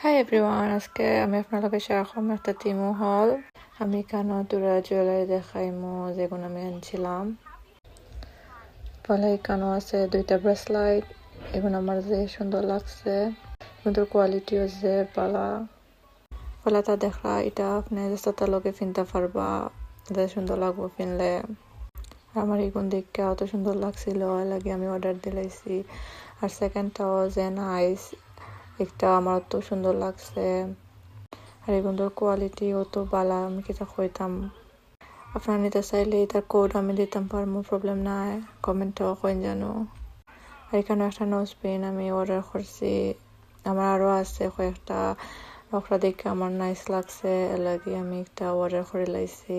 Hi everyone, আজকে আমি আপনাদের সেরকম একটা তিমু হল আমি কেন তুরা জুয়েলারি দেখাইমু যেগুলো আমি আনছিলাম। পরে এখানে আছে দুইটা ব্রেসলাইট, এগুলো আমার যে সুন্দর লাগছে, কিন্তু কোয়ালিটি হচ্ছে পালাটা দেখা এটা আপনি যেটা লগে কিনতে পারবা, যে সুন্দর লাগবো কিনলে। আমার এগুন দেখে অত সুন্দর লাগছিল লাগে আমি অর্ডার দিলাইছি। আর সেকেন্ডটাও যে নাইস, একটা আমার অত সুন্দর লাগছে। আর এগুলোর কোয়ালিটি অত ভালো, আমি কিতা কইতাম। আপনারা নিতে চাইলে এটার কোড আমি দিতাম পারবো, প্রবলেম নাই, কমেন্টও কইন জানো। আর এখানে একটা নোজপিন আমি অর্ডার করছি, আমার আরও আছে কয়েকটা, ওটা দেখে আমার নাইস লাগছে, এর লাগে আমি একটা অর্ডার করে লাইছি।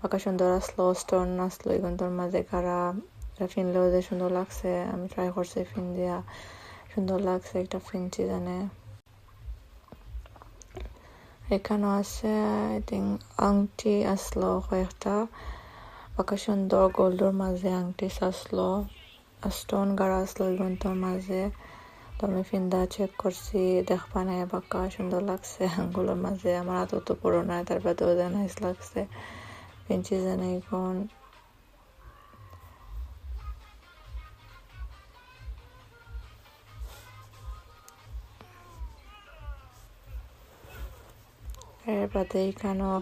ওকে সুন্দর আসলো, স্টোন আসলো এগুলোর মাঝে কারা, এটা ফিনলেও যে সুন্দর লাগছে, আমি ট্রাই করছি ফিন দিয়া, সুন্দর লাগছে একটা ফিনছি জানে। এখানেও আছে আই থিঙ্ক আংটি আসলো কয়েকটা, ওকে সুন্দর গোল্ডের মাঝে আংটি আসলো, স্টোন গাড়া আসলো এগুলোর মাঝে। তো আমি ফিন্দা চেক করছি, দেখবা নাই বাক্কা সুন্দর লাগছে আঙ্গুলের মাঝে। আমার হাত তো পুরো নাই, তার বাদেও যে নাইস লাগছে ফিনছি জানে এখন। এর বাদে এখানেও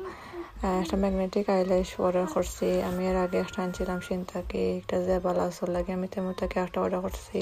একটা ম্যাগনেটিক আইল্যাশ অর্ডার করছি, আমি এর আগে একটা আনছিলাম সিনতাকে, একটা যে ভালো আসল লাগে, আমি তেমন তাকে একটা অর্ডার করছি।